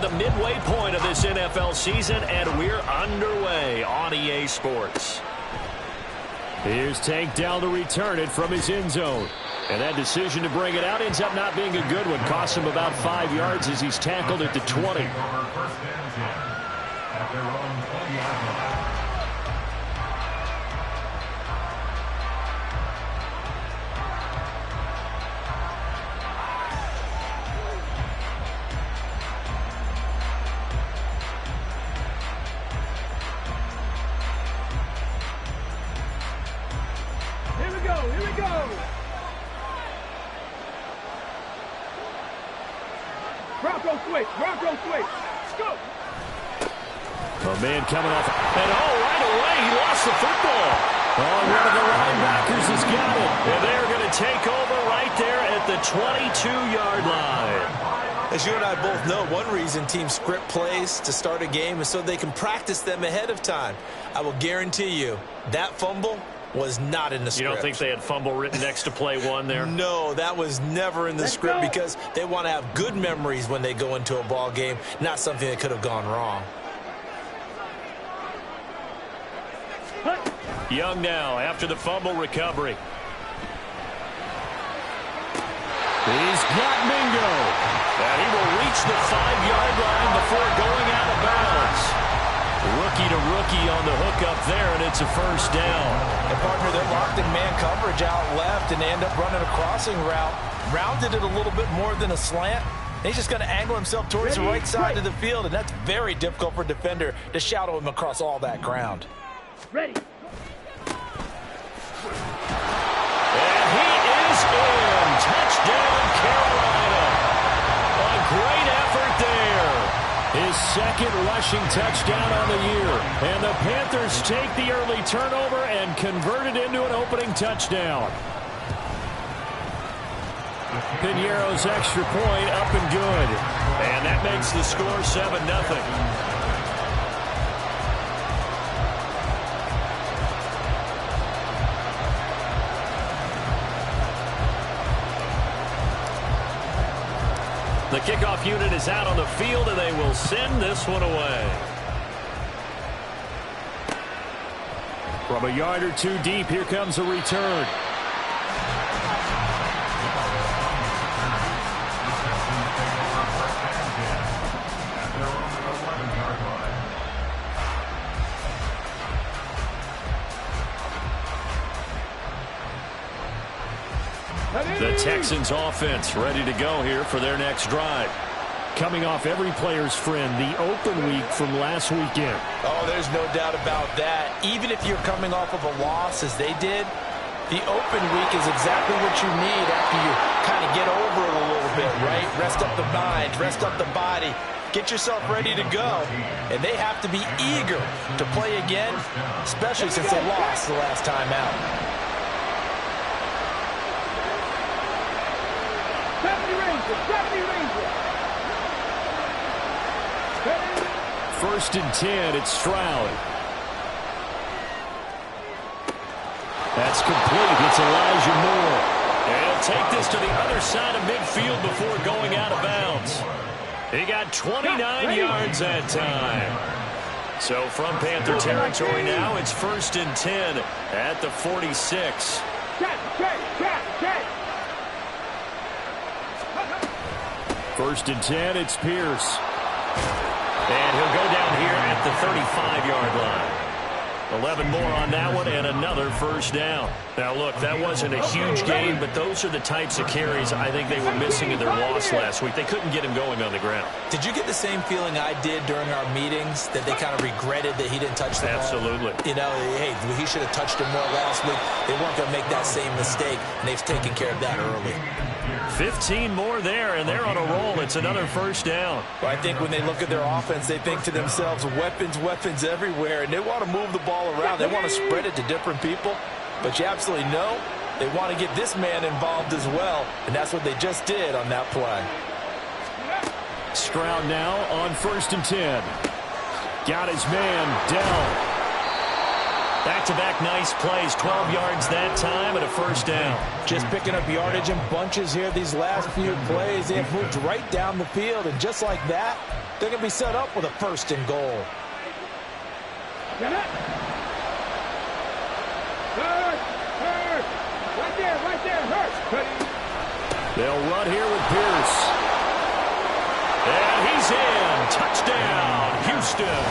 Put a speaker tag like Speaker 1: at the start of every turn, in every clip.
Speaker 1: the midway point of this NFL season, and we're underway on EA Sports.
Speaker 2: Here's Tank down to return it from his end zone. And that decision to bring it out ends up not being a good one. Costs him about 5 yards as he's tackled at the 20.
Speaker 3: Here we go. Bronco switch. Let's go.
Speaker 2: A man coming off. And right away, he lost the football. One of the linebackers has got it.
Speaker 1: And they're going to take over right there at the 22-yard line.
Speaker 4: As you and I both know, one reason teams script plays to start a game is so they can practice them ahead of time. I will guarantee you that fumble was not in the script.
Speaker 1: You don't think they had fumble written next to play one there?
Speaker 4: No, that was never in the script because they want to have good memories when they go into a ball game, not something that could have gone wrong.
Speaker 1: Young now after the fumble recovery.
Speaker 2: He's got Mingo.
Speaker 1: And he will reach the 5-yard line before going out of bounds. Rookie to rookie on the hook up there, and it's a first down.
Speaker 4: And partner, they're locked in man coverage out left, and they end up running a crossing route. Rounded it a little bit more than a slant. He's just going to angle himself towards the right side of the field, and that's very difficult for a defender to shadow him across all that ground.
Speaker 3: Ready.
Speaker 1: And he is in. Touchdown, Carolina. A great effort there.
Speaker 2: His second rushing touchdown on the year. And the Panthers take the early turnover and convert it into an opening touchdown. Piñeiro's extra point up and good.
Speaker 1: And that makes the score 7-0. The kickoff unit is out on the field, and they will send this one away.
Speaker 2: From a yard or two deep, here comes a return.
Speaker 1: The Texans offense ready to go here for their next drive.
Speaker 2: Coming off every player's friend, the open week from last weekend.
Speaker 4: Oh, there's no doubt about that. Even if you're coming off of a loss as they did, the open week is exactly what you need after you kind of get over it a little bit, right? Rest up the mind, rest up the body, get yourself ready to go. And they have to be eager to play again, especially since they lost the last time out.
Speaker 2: First and 10, it's Stroud. That's complete. It's Elijah Moore.
Speaker 1: And he'll take this to the other side of midfield before going out of bounds. He got 29 yards that time. So from Panther territory now, it's first and 10 at the 46.
Speaker 2: First and 10, it's Pierce.
Speaker 1: And he'll go down here at the 35-yard line. 11 more on that one and another first down. Now, look, that wasn't a huge game, but those are the types of carries I think they were missing in their loss last week. They couldn't get him going on the ground.
Speaker 4: Did you get the same feeling I did during our meetings, that they kind of regretted that he didn't touch the ball?
Speaker 1: Absolutely.
Speaker 4: You know, hey, he should have touched him more last week. They weren't going to make that same mistake, and they've taken care of that early.
Speaker 1: 15 more there, and they're on a roll. It's another first down.
Speaker 4: Well, I think when they look at their offense, they think to themselves, weapons, weapons everywhere, and they want to move the ball around. They want to spread it to different people, but you absolutely know they want to get this man involved as well, and that's what they just did on that play.
Speaker 2: Stroud now on first and 10. Got his man down.
Speaker 1: Back-to-back nice plays, 12 yards that time and a first down.
Speaker 4: Just picking up yardage in bunches here these last few plays. They have moved right down the field, and just like that, they're going to be set up with a first and goal.
Speaker 3: Get it. Hurt. Right there, hurt.
Speaker 2: They'll run here with Pierce.
Speaker 1: And he's in. Touchdown, Houston.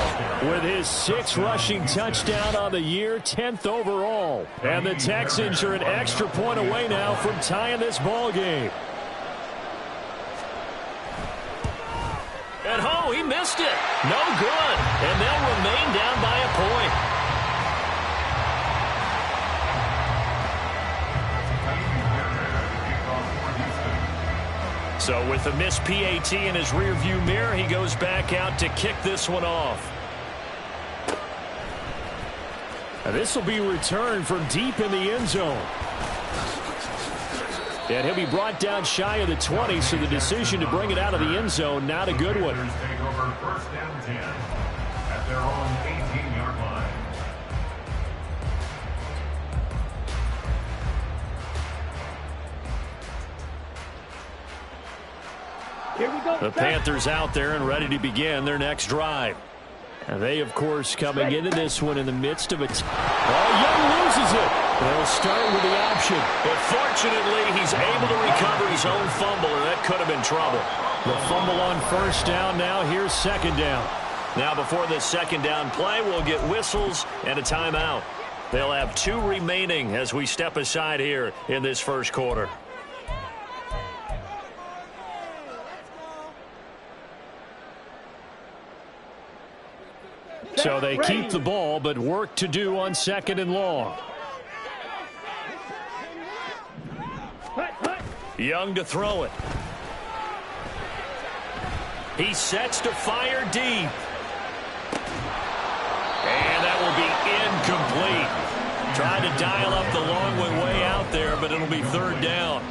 Speaker 2: With his 6th rushing touchdown on the year, 10th overall. And the Texans are an extra point away now from tying this ball game.
Speaker 1: And he missed it. No good. And they'll remain down by a point. So with a missed PAT in his rearview mirror, he goes back out to kick this one off.
Speaker 2: And this will be returned from deep in the end zone. And he'll be brought down shy of the 20, so the decision to bring it out of the end zone, not a good one.
Speaker 5: Take over first down 10 at their own 18-yard line.
Speaker 3: Here we go.
Speaker 2: The Panthers out there and ready to begin their next drive. And they, of course, coming into this one in the midst of a... Young loses it. They'll start with the option.
Speaker 1: But fortunately, he's able to recover his own fumble, or that could have been trouble.
Speaker 2: The fumble on first down now. Here's second down.
Speaker 1: Now, before this second down play, we'll get whistles and a timeout. They'll have 2 remaining as we step aside here in this first quarter.
Speaker 2: So they keep the ball, but work to do on second and long.
Speaker 1: Young to throw it. He sets to fire deep. And that will be incomplete. Trying to dial up the long way out there, but it'll be third down.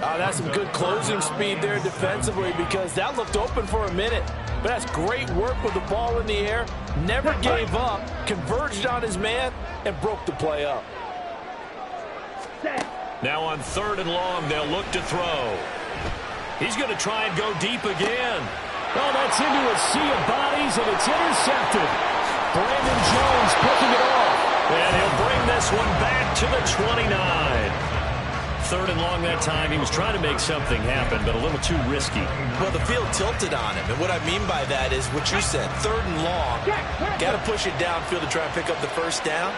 Speaker 4: That's some good closing speed there defensively, because that looked open for a minute. But that's great work with the ball in the air. Never gave up, converged on his man, and broke the play up.
Speaker 1: Now on third and long, they'll look to throw. He's going to try and go deep again.
Speaker 2: Oh, that's into a sea of bodies, and it's intercepted. Brandon Jones picking it off.
Speaker 1: And he'll bring this one back to the 29. Third and long that time. He was trying to make something happen, but a little too risky.
Speaker 4: Well, the field tilted on him, and what I mean by that is what you said. Third and long, got to push it downfield to try and pick up the first down.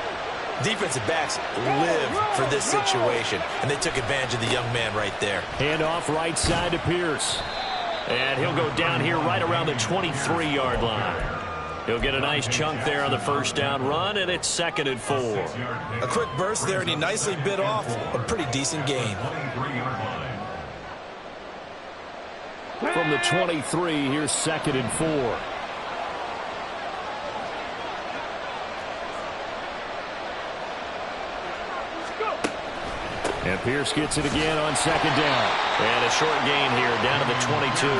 Speaker 4: Defensive backs live for this situation, and they took advantage of the young man right there.
Speaker 2: Hand off right side to Pierce.
Speaker 1: And he'll go down here right around the 23-yard line. He'll get a nice chunk there on the first down run, and it's 2nd and 4.
Speaker 4: A quick burst there, and he nicely bit off a pretty decent gain.
Speaker 2: From the 23, here's 2nd and 4. And Pierce gets it again on second down.
Speaker 1: And a short gain here, down to the 22.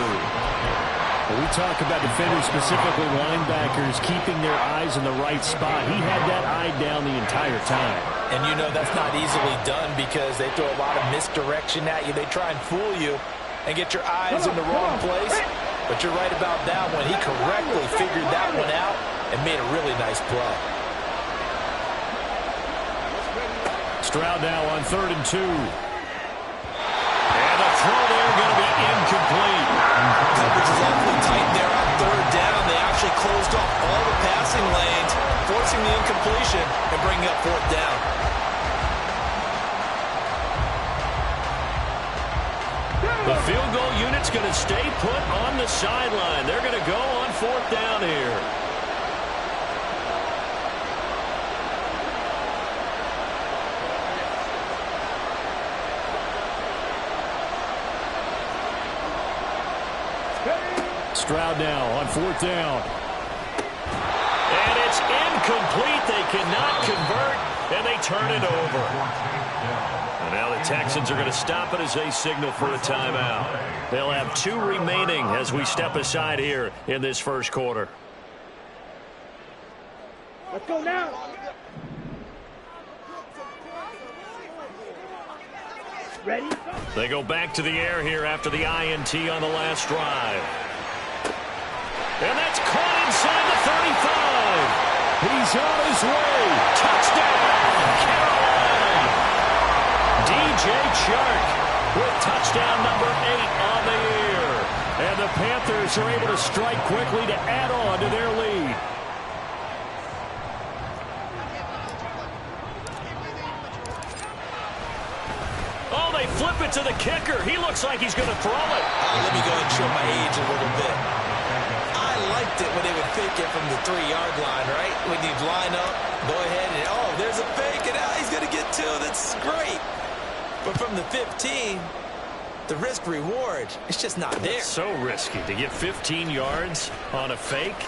Speaker 2: When we talk about defenders, specifically linebackers, keeping their eyes in the right spot, he had that eye down the entire time.
Speaker 4: And you know that's not easily done because they throw a lot of misdirection at you. They try and fool you and get your eyes in the wrong place. But you're right about that one. He correctly figured that one out and made a really nice play.
Speaker 2: Stroud now on 3rd and 2.
Speaker 1: And the throw there going to be incomplete.
Speaker 4: Coverage is awfully tight there on 3rd down. They actually closed off all the passing lanes, forcing the incompletion and bringing up 4th down.
Speaker 1: The field goal unit's going to stay put on the sideline. They're going to go on 4th down here.
Speaker 2: Stroud now on 4th down.
Speaker 1: And it's incomplete. They cannot convert, and they turn it over. And now the Texans are going to stop it as they signal for a timeout. They'll have 2 remaining as we step aside here in this first quarter.
Speaker 3: Let's go now. Ready?
Speaker 1: They go back to the air here after the INT on the last drive. And that's caught inside the 35.
Speaker 2: He's on his way.
Speaker 1: Touchdown, Carolina. DJ Chark with touchdown number 8 on the year.
Speaker 2: And the Panthers are able to strike quickly to add on to their lead.
Speaker 1: Oh, they flip it to the kicker. He looks like he's going to throw it.
Speaker 4: Let me go and show my age a little bit. I liked it when they would fake it from the 3-yard line, right? When you'd line up, go ahead and, oh, there's a fake, and he's going to get 2. That's great. But from the 15, the risk-reward, it's just not there.
Speaker 1: It's so risky to get 15 yards on a fake.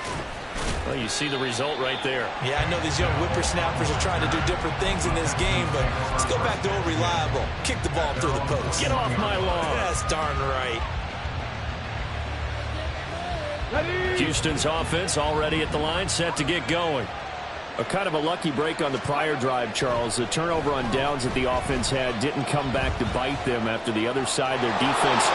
Speaker 1: Well, you see the result right there.
Speaker 4: Yeah, I know these young whippersnappers are trying to do different things in this game, but let's go back to old reliable. Kick the ball through the post.
Speaker 1: Get off my lawn.
Speaker 4: That's darn right.
Speaker 1: Houston's offense already at the line, set to get going.
Speaker 2: A kind of a lucky break on the prior drive, Charles. The turnover on downs that the offense had didn't come back to bite them after the other side. Their defense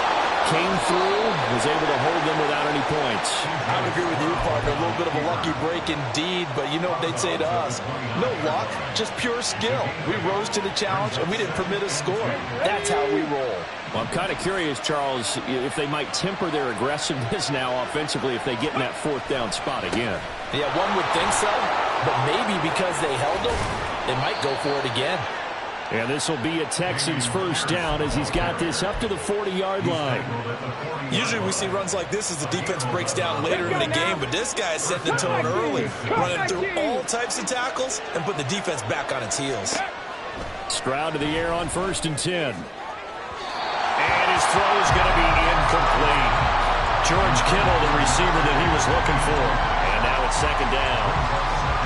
Speaker 2: came through, was able to hold them without any points.
Speaker 4: I would agree with you, partner. A little bit of a lucky break indeed, but you know what they'd say to us? No luck, just pure skill. We rose to the challenge, and we didn't permit a score. That's how we roll.
Speaker 2: Well, I'm kind of curious, Charles, if they might temper their aggressiveness now offensively if they get in that 4th down spot again.
Speaker 4: Yeah, one would think so, but maybe because they held them, they might go for it again.
Speaker 2: And this will be a Texans 1st down as he's got this up to the 40-yard line.
Speaker 4: Usually we see runs like this as the defense breaks down later in the game, but this guy is setting the tone early, running through all types of tackles and putting the defense back on its heels.
Speaker 2: Stroud to the air on 1st and 10.
Speaker 1: And his throw is going to be incomplete. George Kittle, the receiver that he was looking for. And now it's 2nd down.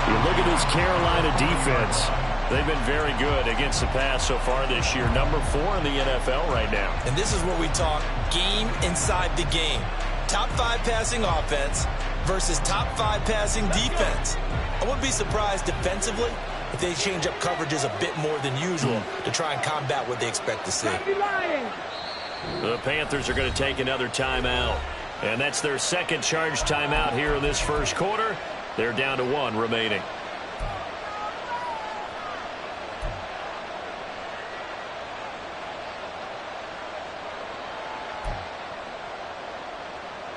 Speaker 2: You look at this Carolina defense.
Speaker 1: They've been very good against the pass so far this year. Number 4 in the NFL right now.
Speaker 4: And this is where we talk game inside the game. Top 5 passing offense versus top 5 passing defense. I wouldn't be surprised defensively if they change up coverages a bit more than usual to try and combat what they expect to see.
Speaker 1: The Panthers are going to take another timeout. And that's their 2nd charge timeout here in this 1st quarter. They're down to 1 remaining.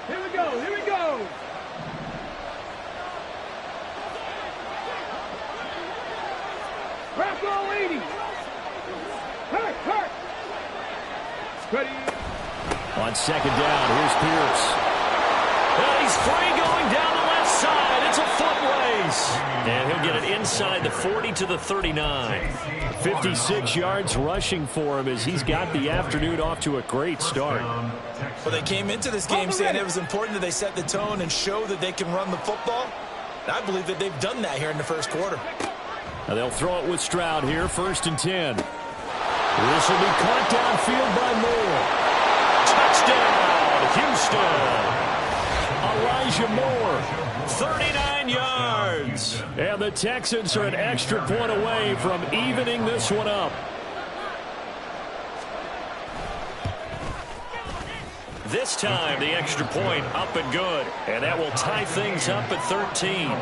Speaker 3: Here we go, here we go. Crack all 80. Hurt. Ready.
Speaker 2: On 2nd down, here's Pierce.
Speaker 1: And he's free going down the left side. It's a foot race. And he'll get it inside the 40 to the 39.
Speaker 2: 56 yards rushing for him as he's got the afternoon off to a great start.
Speaker 4: Well, they came into this game saying it was important that they set the tone and show that they can run the football. And I believe that they've done that here in the 1st quarter.
Speaker 2: Now they'll throw it with Stroud here, 1st and 10. This will be caught downfield by Moore.
Speaker 1: Touchdown, Houston.
Speaker 2: Elijah Moore, 39 yards. And the Texans are an extra point away from evening this one up.
Speaker 1: This time, the extra point up and good. And that will tie things up at 13.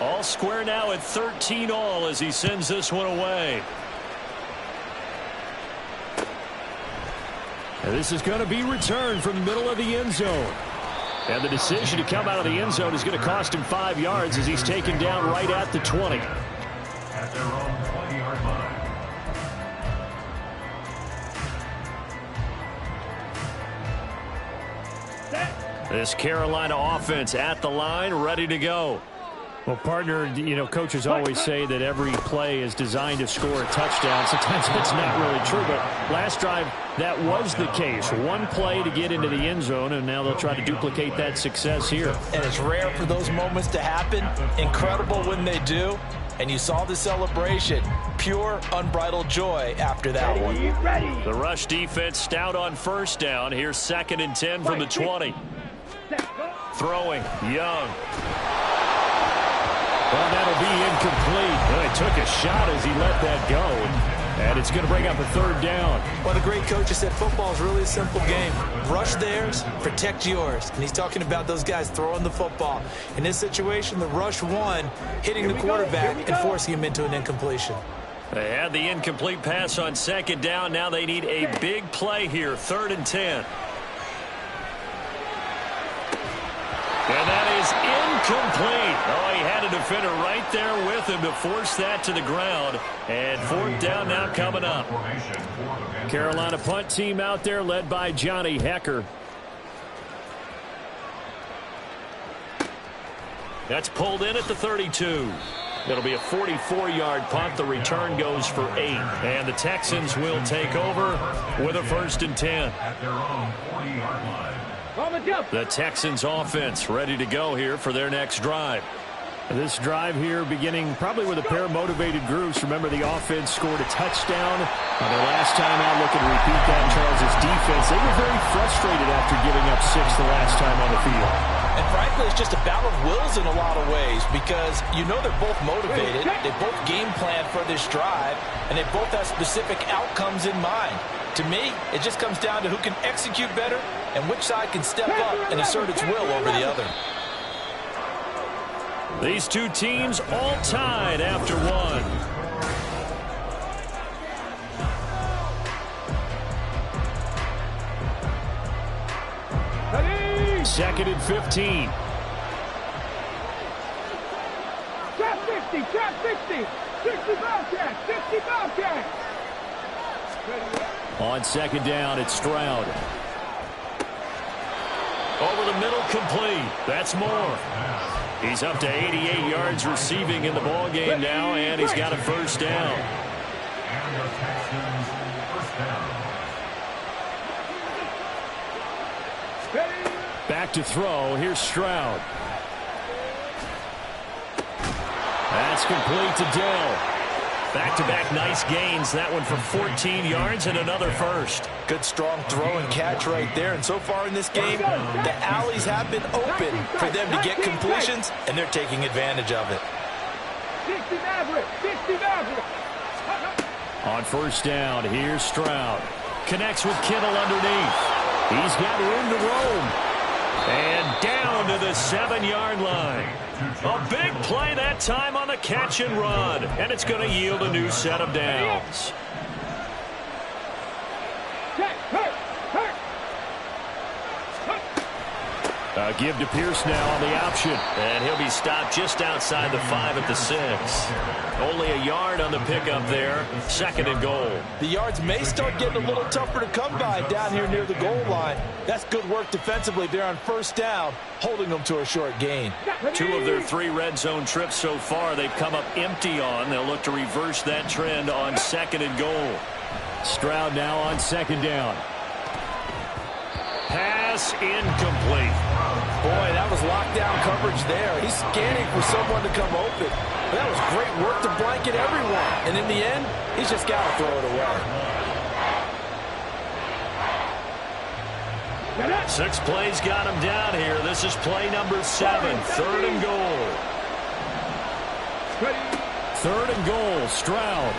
Speaker 1: All square now at 13 all as he sends this one away.
Speaker 2: And this is going to be returned from the middle of the end zone. And the decision to come out of the end zone is going to cost him 5 yards as he's taken down right at the 20.
Speaker 5: At their own 20-yard line.
Speaker 1: This Carolina offense at the line, ready to go.
Speaker 2: Well, partner, you know, coaches always say that every play is designed to score a touchdown. Sometimes it's not really true, but last drive, that was the case. One play to get into the end zone, and now they'll try to duplicate that success here.
Speaker 4: And it's rare for those moments to happen. Incredible when they do. And you saw the celebration. Pure, unbridled joy after that one.
Speaker 3: Ready.
Speaker 1: The rush defense stout on 1st down. Here's 2nd and 10 from the 20. Throwing, Young.
Speaker 2: Well, that'll be incomplete. Well, he took a shot as he let that go. And it's going to bring up a third down.
Speaker 4: Well, the great coach has said football is really a simple game. Rush theirs, protect yours. And he's talking about those guys throwing the football. In this situation, the rush one, hitting the quarterback and forcing him into an incompletion.
Speaker 1: They had the incomplete pass on second down. Now they need a big play here, 3rd and 10. And that is incomplete. Oh, he had a defender right there with him to force that to the ground. And 4th down now coming up.
Speaker 2: Carolina punt team out there led by Johnny Hecker.
Speaker 1: That's pulled in at the 32. It'll be a 44-yard punt. The return goes for 8. And the Texans will take over with a 1st and 10.
Speaker 5: At their own 40-yard line.
Speaker 1: The Texans offense ready to go here for their next drive.
Speaker 2: This drive here beginning probably with a pair of motivated groups. Remember, the offense scored a touchdown on their last time out. Looking to repeat that. Charles' defense, they were very frustrated after giving up 6 the last time on the field.
Speaker 4: And frankly, it's just a battle of wills in a lot of ways because you know they're both motivated. They both game plan for this drive, and they both have specific outcomes in mind. To me, it just comes down to who can execute better and which side can step up and assert its will over the other.
Speaker 1: These two teams all tied after one.
Speaker 3: Ready?
Speaker 2: 2nd and 15.
Speaker 3: Trap 50, trap 60. 60 Bobcats, 60 Bobcats.
Speaker 2: On 2nd down, it's Stroud.
Speaker 1: Over the middle, complete. That's more. He's up to 88 yards receiving in the ball game now, and he's got a 1st down.
Speaker 5: And the Texans 1st down.
Speaker 3: Ready?
Speaker 2: Back to throw. Here's Stroud. That's complete to Dell.
Speaker 1: Back-to-back nice gains. That one for 14 yards and another 1st.
Speaker 4: Good, strong throw and catch right there. And so far in this game, the alleys have been open for them to get completions, and they're taking advantage of it.
Speaker 3: 60 Maverick, 60 Maverick.
Speaker 2: On 1st down, here's Stroud. Connects with Kittle underneath. He's got room to roam. And down to the 7-yard line. A big play that time on the catch and run. And it's going to yield a new set of downs. Give to Pierce now on the option.
Speaker 1: And he'll be stopped just outside the 5 at the 6. Only a yard on the pickup there. 2nd and goal.
Speaker 4: The yards may start getting a little tougher to come by down here near the goal line. That's good work defensively there on 1st down, holding them to a short gain.
Speaker 1: 2 of their 3 red zone trips so far they've come up empty on. They'll look to reverse that trend on 2nd and goal.
Speaker 2: Stroud now on 2nd down.
Speaker 1: Pass incomplete.
Speaker 4: Boy, that was lockdown coverage there. He's scanning for someone to come open. But that was great work to blanket everyone. And in the end, he's just got to throw it away.
Speaker 1: 6 plays got him down here. This is play number 7. 3rd and goal.
Speaker 2: 3rd and goal, Stroud.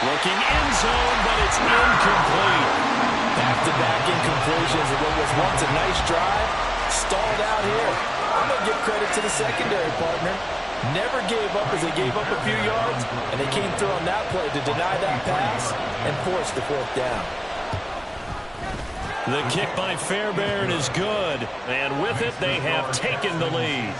Speaker 1: Looking end zone, but it's incomplete.
Speaker 4: Back-to-back incompletions of what was once a nice drive. Stalled out here. I'm going to give credit to the secondary partner. Never gave up as they gave up a few yards, and they came through on that play to deny that pass and force the 4th down.
Speaker 1: The kick by Fairbairn is good, and with it, they have taken the lead.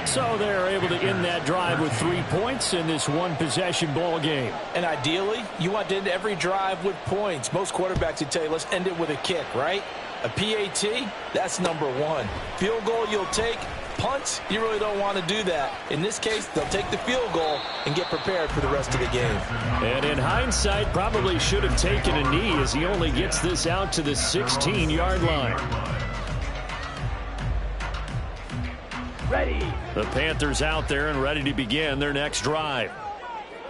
Speaker 2: So they're able to end that drive with 3 points in this one-possession ball game.
Speaker 4: And ideally, you want to end every drive with points. Most quarterbacks would tell you, let's end it with a kick, right? A PAT, that's number 1. Field goal you'll take. Punts, you really don't want to do that. In this case, they'll take the field goal and get prepared for the rest of the game.
Speaker 2: And in hindsight, probably should have taken a knee as he only gets this out to the 16-yard line.
Speaker 3: Ready.
Speaker 1: The Panthers out there and ready to begin their next drive.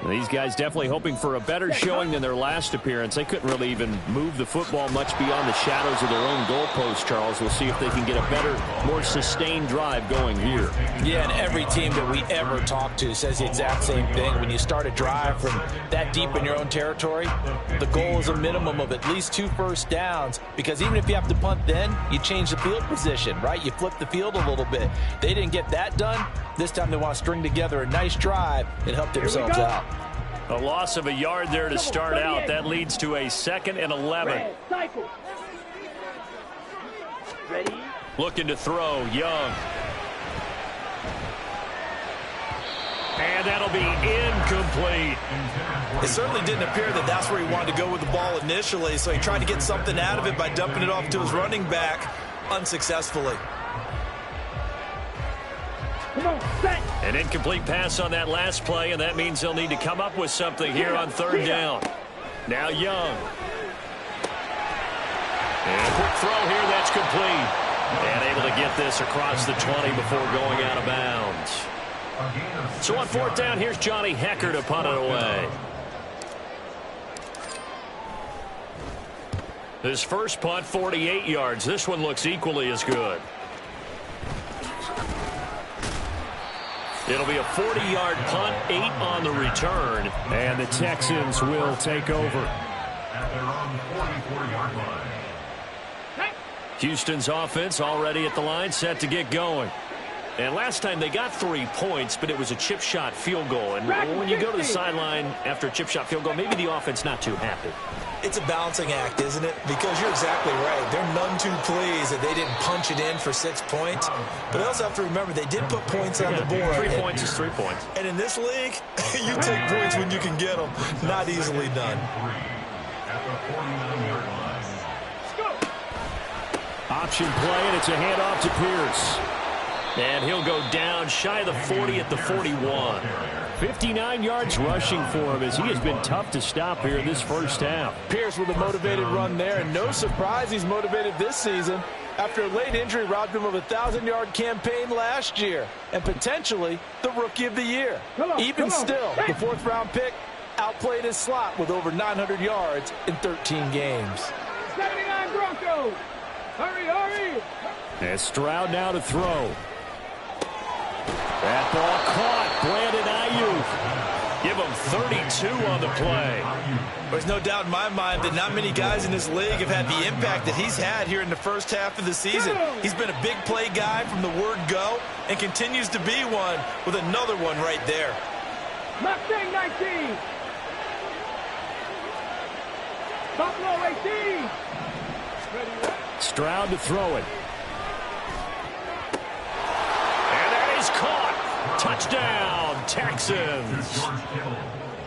Speaker 2: These guys definitely hoping for a better showing than their last appearance. They couldn't really even move the football much beyond the shadows of their own goalpost, Charles. We'll see if they can get a better, more sustained drive going here.
Speaker 4: Yeah, and every team that we ever talk to says the exact same thing. When you start a drive from that deep in your own territory, the goal is a minimum of at least 2 first downs, because even if you have to punt then, you change the field position, right? You flip the field a little bit. They didn't get that done. This time they want to string together a nice drive and help themselves out.
Speaker 2: A loss of a yard there to start out. That leads to a 2nd and 11.
Speaker 3: Ready?
Speaker 2: Looking to throw, Young. And that'll be incomplete.
Speaker 4: It certainly didn't appear that that's where he wanted to go with the ball initially, so he tried to get something out of it by dumping it off to his running back unsuccessfully.
Speaker 3: Come on, set.
Speaker 2: An incomplete pass on that last play, and that means they'll need to come up with something here on 3rd down. Now Young. And quick throw here, that's complete. And able to get this across the 20 before going out of bounds. So on 4th down, here's Johnny Hecker to punt it away. His first punt, 48 yards. This one looks equally as good. It'll be a 40-yard punt, 8 on the return. And the Texans will take over.
Speaker 5: At their own 44-yard line.
Speaker 2: Houston's offense already at the line, set to get going. And last time they got 3 points, but it was a chip shot field goal. And when you go to the sideline after a chip shot field goal, maybe the offense not too happy.
Speaker 4: It's a balancing act, isn't it? Because you're exactly right. They're none too pleased that they didn't punch it in for 6 points. But I also have to remember they did put points on the board.
Speaker 2: 3 points is 3 points.
Speaker 4: And in this league, you take points when you can get them. Not easily done.
Speaker 5: At the 49-yard line.
Speaker 2: Option play, and it's a handoff to Pierce. And he'll go down shy of the 40 at the 41. 59 yards rushing for him as he has been tough to stop here in this first half.
Speaker 4: Pierce with a motivated run there, and no surprise he's motivated this season after a late injury robbed him of a 1,000-yard campaign last year and potentially the Rookie of the Year. Even still, the 4th-round pick outplayed his slot with over 900 yards in 13 games.
Speaker 3: 79 Broncos. Hurry, hurry.
Speaker 2: And Stroud now to throw. That ball caught. Brandon Ayuk. Give him 32 on the play.
Speaker 4: There's no doubt in my mind that not many guys in this league have had the impact that he's had here in the first half of the season. He's been a big play guy from the word go and continues to be one with another one right there.
Speaker 3: Mustang 19. Buffalo 18.
Speaker 2: Stroud to throw it. And that is caught. Touchdown, Texans.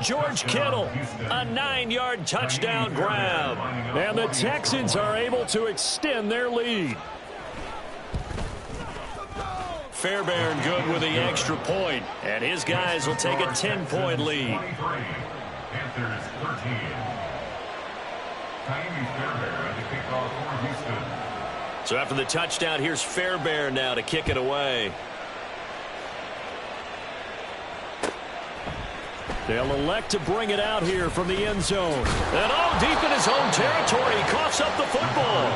Speaker 2: George Kittle, a 9-yard touchdown grab. And the Texans are able to extend their lead. Fairbairn good with the extra point. And his guys will take a 10-point lead.
Speaker 5: Panthers 13. Fairbairn at the kickoff for Houston.
Speaker 2: So after the touchdown, here's Fairbairn now to kick it away. They'll elect to bring it out here from the end zone. And deep in his own territory, he coughs up the football.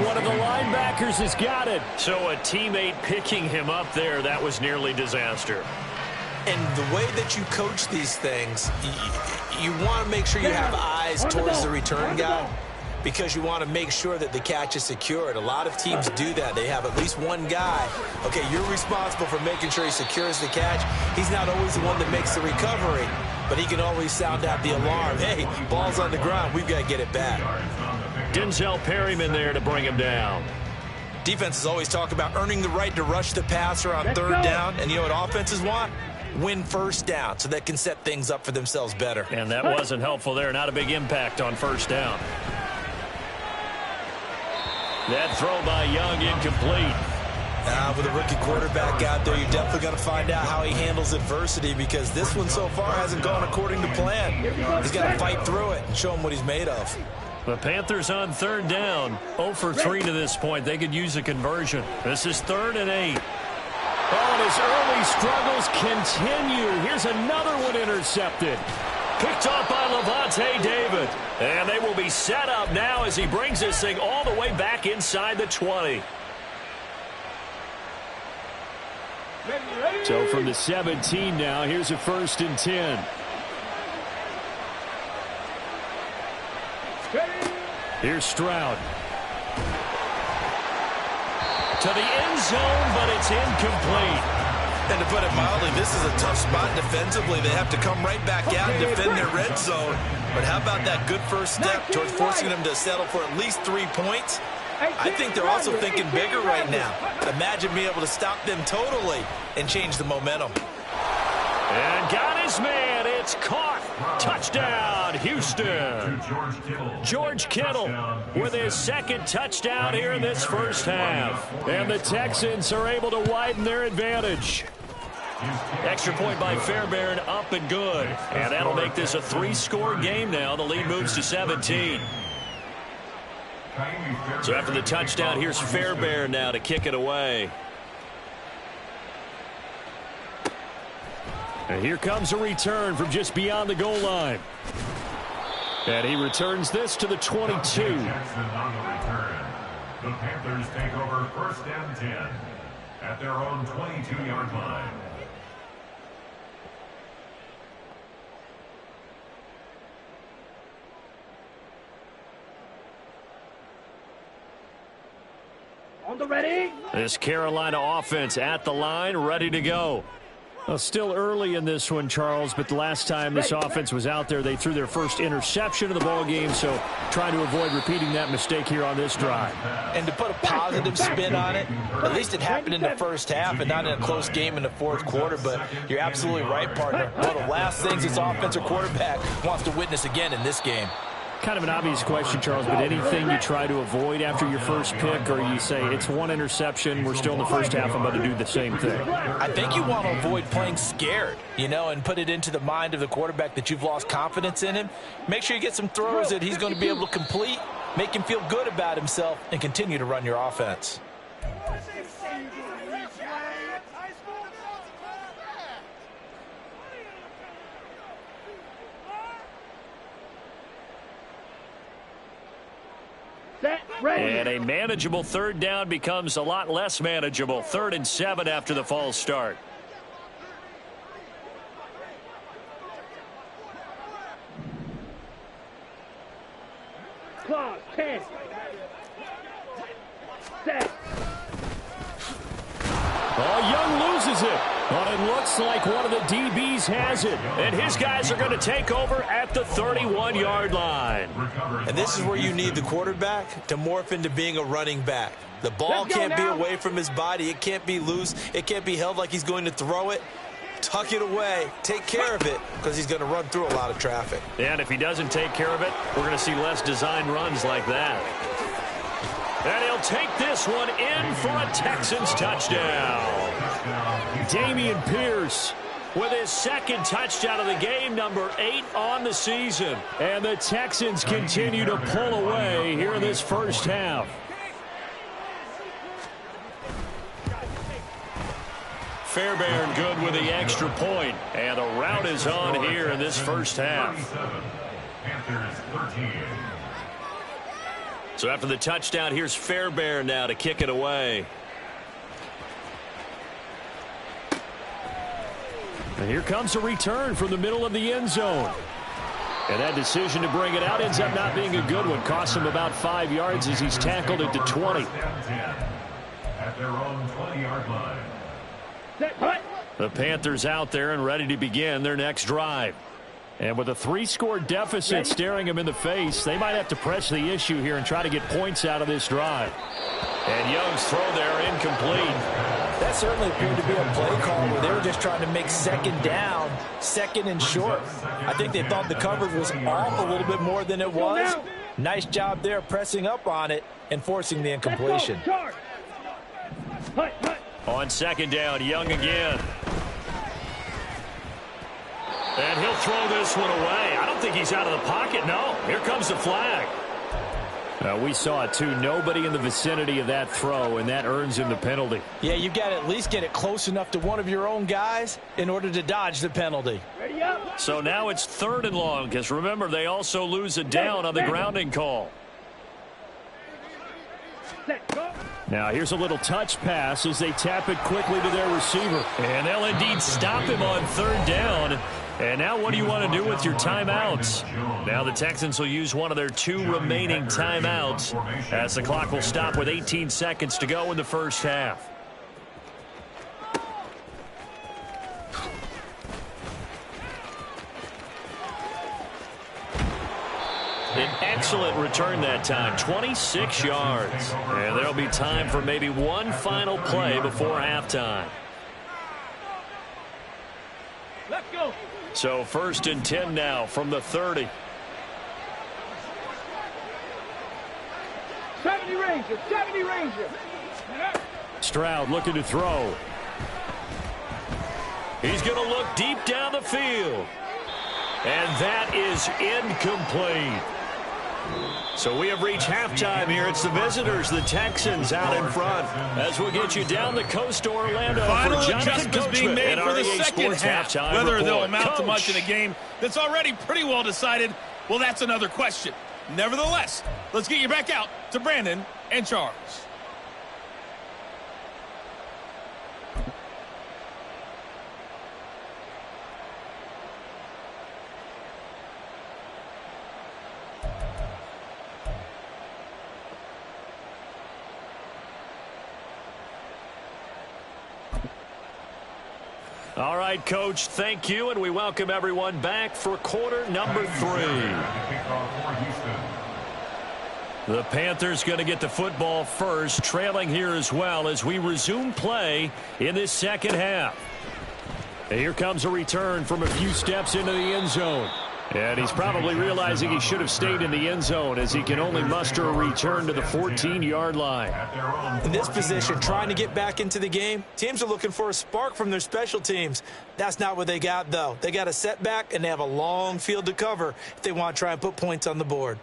Speaker 2: One of the linebackers has got it. So a teammate picking him up there, that was nearly disaster.
Speaker 4: And the way that you coach these things, you want to make sure you have eyes towards the return guy, because you want to make sure that the catch is secured. A lot of teams do that. They have at least one guy. Okay, you're responsible for making sure he secures the catch. He's not always the one that makes the recovery, but he can always sound out the alarm. Hey, ball's on the ground. We've got to get it back.
Speaker 2: Denzel Perryman there to bring him down.
Speaker 4: Defenses always talk about earning the right to rush the passer on 3rd down. And you know what offenses want? Win 1st down so they can set things up for themselves better.
Speaker 2: And that wasn't helpful there. Not a big impact on 1st down. That throw by Young incomplete.
Speaker 4: With a rookie quarterback out there, you're definitely going to find out how he handles adversity, because this one so far hasn't gone according to plan. He's got to fight through it and show him what he's made of.
Speaker 2: The Panthers on 3rd down. 0 for 3 to this point. They could use a conversion. This is 3rd and 8. Oh, and his early struggles continue. Here's another one intercepted.
Speaker 1: Picked off by Levante David. And they will be set up now as he brings this thing all the way back inside the 20.
Speaker 2: So from the 17 now, here's a 1st and 10. Here's Stroud.
Speaker 1: To the end zone, but it's incomplete.
Speaker 4: And to put it mildly, this is a tough spot defensively. They have to come right back out and defend their red zone. But how about that good first step towards forcing them to settle for at least 3 points? I think they're also thinking bigger right now. Imagine being able to stop them totally and change the momentum.
Speaker 1: And got his man. It's caught. Touchdown, Houston. George Kittle with his 2nd touchdown here in this first half.
Speaker 2: And the Texans are able to widen their advantage.
Speaker 1: Extra point by Fairbairn, up and good. And that'll make this a 3-score game now. The lead moves to 17. So after the touchdown, here's Fairbairn now to kick it away.
Speaker 2: And here comes a return from just beyond the goal line. And he returns this to the 22.
Speaker 5: Jackson on the return. The Panthers take over 1st and 10 at their own 22-yard line.
Speaker 3: On the ready.
Speaker 2: This Carolina offense at the line, ready to go. Well, still early in this one, Charles, but the last time this offense was out there, they threw their first interception of the ball game, so trying to avoid repeating that mistake here on this drive.
Speaker 4: And to put a positive spin on it, at least it happened in the first half and not in a close game in the 4th quarter, but you're absolutely right, partner. One of the last things this offensive quarterback wants to witness again in this game.
Speaker 2: Kind of an obvious question, Charles, but anything you try to avoid after your first pick, or you say it's 1 interception, we're still in the first half, I'm going to do the same thing?
Speaker 4: I think you want to avoid playing scared, and put it into the mind of the quarterback that you've lost confidence in him. Make sure you get some throws that he's going to be able to complete, make him feel good about himself, and continue to run your offense.
Speaker 1: And a manageable 3rd down becomes a lot less manageable. 3rd and 7 after the false start.
Speaker 3: Clock, 10. Set.
Speaker 2: Oh, Young loses it. But it looks like one of the DBs has it.
Speaker 1: And his guys are going to take over at the 31-yard line.
Speaker 4: And this is where you need the quarterback to morph into being a running back. The ball can't be away from his body. It can't be loose. It can't be held like he's going to throw it. Tuck it away. Take care of it because he's going to run through a lot of traffic.
Speaker 1: And if he doesn't take care of it, we're going to see less design runs like that. And he'll take this one in for a Texans touchdown.
Speaker 2: Dameon Pierce
Speaker 1: with his 2nd touchdown of the game, number 8 on the season.
Speaker 2: And the Texans continue to pull away here in this first half.
Speaker 1: Fairbairn good with the extra point. And the route is on here in this first half.
Speaker 5: Panthers 13.
Speaker 1: So after the touchdown, here's Fairbairn now to kick it away.
Speaker 2: And here comes a return from the middle of the end zone. And that decision to bring it out ends up not being a good one. Costs him about 5 yards as he's tackled at the 20.
Speaker 5: At their own 20-yard line.
Speaker 2: The Panthers out there and ready to begin their next drive. And with a 3-score deficit staring them in the face, they might have to press the issue here and try to get points out of this drive.
Speaker 1: And Young's throw there incomplete.
Speaker 4: That certainly appeared to be a play call where they were just trying to make 2nd down, 2nd and short. I think they thought the coverage was off a little bit more than it was. Nice job there pressing up on it and forcing the incompletion.
Speaker 1: On 2nd down, Young again. And he'll throw this one away. I don't think he's out of the pocket, no. Here comes the flag.
Speaker 2: We saw it, too. Nobody in the vicinity of that throw, and that earns him the penalty.
Speaker 4: Yeah, you've got to at least get it close enough to one of your own guys in order to dodge the penalty.
Speaker 3: Ready up.
Speaker 1: So now it's 3rd and long, because remember, they also lose a down on the grounding call.
Speaker 3: Set, go.
Speaker 2: Now here's a little touch pass as they tap it quickly to their receiver.
Speaker 1: And they'll indeed stop him on 3rd down. And now what do you want to do with your timeouts? Now the Texans will use one of their 2 remaining timeouts as the clock will stop with 18 seconds to go in the first half. An excellent return that time, 26 yards. And there'll be time for maybe one final play before halftime.
Speaker 3: Let's go.
Speaker 1: So 1st and 10 now from the 30.
Speaker 3: 70 Ranger, 70 Ranger.
Speaker 2: Stroud looking to throw.
Speaker 1: He's going to look deep down the field. And that is incomplete. So we have reached halftime here. It's the visitors, the Texans, out in front. As we'll get you down the coast to Orlando.
Speaker 6: Final
Speaker 1: for Jonathan
Speaker 6: adjustments being made for the second half. Whether they'll amount to much in a game that's already pretty well decided, well, that's another question. Nevertheless, let's get you back out to Brandon and Charles.
Speaker 1: All right, Coach, thank you, and we welcome everyone back for quarter number 3. The Panthers going to get the football first, trailing here as well as we resume play in this second half. And here comes a return from a few steps into the end zone. And he's probably realizing he should have stayed in the end zone as he can only muster a return to the 14-yard line.
Speaker 4: In this position, trying to get back into the game, teams are looking for a spark from their special teams. That's not what they got, though. They got a setback, and they have a long field to cover if they want to try and put points on the board.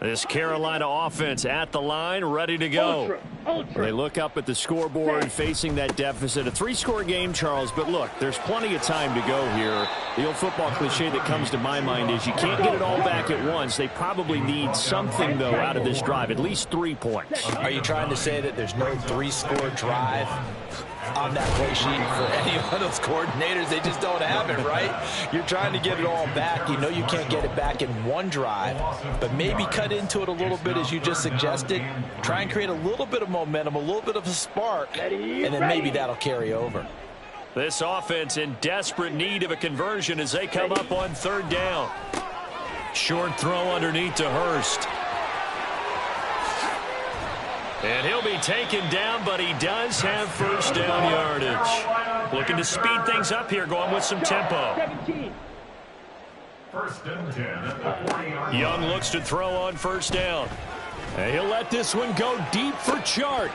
Speaker 1: This Carolina offense at the line, ready to go.
Speaker 3: Ultra.
Speaker 2: They look up at the scoreboard facing that deficit. A 3-score game, Charles, but look, there's plenty of time to go here. The old football cliche that comes to my mind is you can't get it all back at once. They probably need something, though, out of this drive, at least 3 points.
Speaker 4: Are you trying to say that there's no 3-score drive on that play sheet for any one of those coordinators? They just don't have it, right? You're trying to get it all back. You know you can't get it back in one drive, but maybe cut into it a little bit as you just suggested. Try and create a little bit of momentum, a little bit of a spark, and then maybe that'll carry over.
Speaker 1: This offense in desperate need of a conversion as they come up on 3rd down. Short throw underneath to Hurst. And he'll be taken down, but he does have 1st down yardage. Looking to speed things up here, going with some tempo.
Speaker 3: 17.
Speaker 5: 1st and 10 at the 40-yard line.
Speaker 1: Young looks to throw on 1st down.
Speaker 2: And he'll let this one go deep for Chark.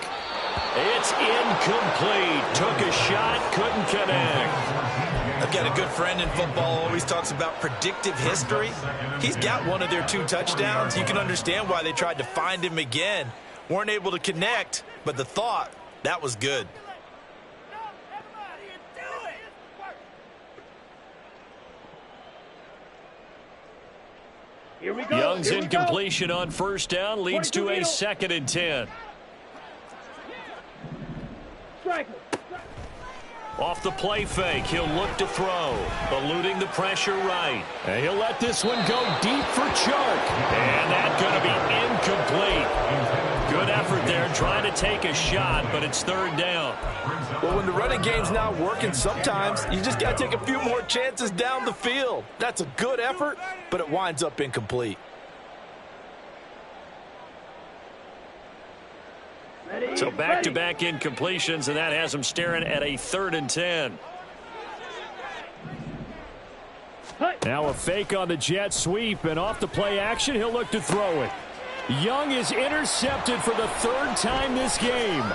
Speaker 1: It's incomplete. Took a shot, couldn't connect.
Speaker 4: I've got a good friend in football, always talks about predictive history. He's got one of their 2 touchdowns. You can understand why they tried to find him again. Weren't able to connect, but the thought, that was good.
Speaker 3: Here we go.
Speaker 1: Young's
Speaker 3: Here we
Speaker 1: incompletion on 1st down leads to a 2nd and 10.
Speaker 3: go. Strike.
Speaker 1: Off the play fake, he'll look to throw, eluding the pressure right.
Speaker 2: And he'll let this one go deep for Chark.
Speaker 1: And that's going to be incomplete. Good effort there, trying to take a shot, but it's 3rd down.
Speaker 4: Well, when the running game's not working, sometimes you just got to take a few more chances down the field. That's a good effort, but it winds up incomplete.
Speaker 1: So back-to-back incompletions, and that has him staring at a 3rd and 10.
Speaker 2: Now a fake on the jet sweep, and off the play action, he'll look to throw it. Young is intercepted for the 3rd time this game.